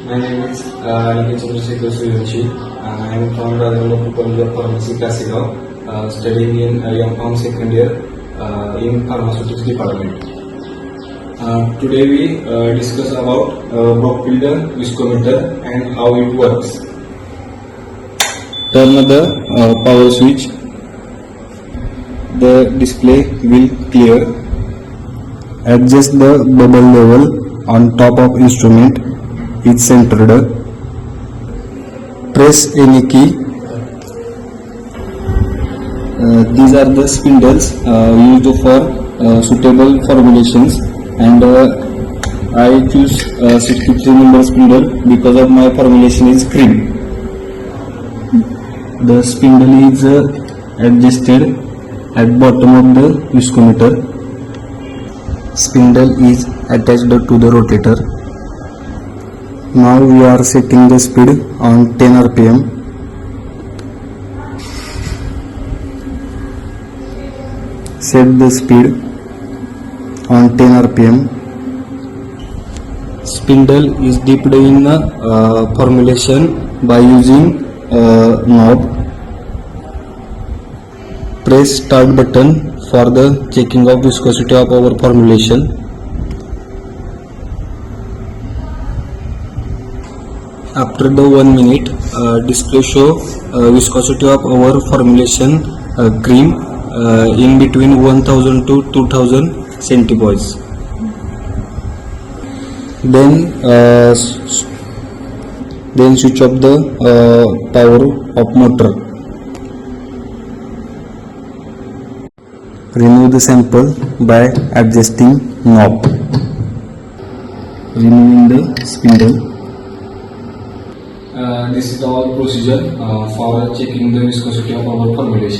My name is Aniket Chandrasekhar Suryavanshi. I am from Rajendra College of Pharmacy, Kasigaon, studying in M.Pharm second year in Pharmaceutics department. Today we discuss about Brockfielder viscometer and how it works. Turn the power switch. The display will clear. Adjust the bubble level on top of instrument is centered. Press any key. These are the spindles used for suitable formulations, and I choose 63 number spindle because of my formulation is cream. The spindle is adjusted at bottom of the viscometer. Spindle is attached to the rotator. Now we are setting the speed on 10 rpm. Set the speed on 10 rpm. Spindle is dipped in formulation by using knob. Press start button for the checking of viscosity of our formulation. After the 1 minute, display show viscosity of our formulation cream in between 1000 to 2000 centipoise. Then switch off the power of motor. Remove the sample by adjusting knob. Removing the spindle. This is the all procedure for checking the viscosity of our formulation.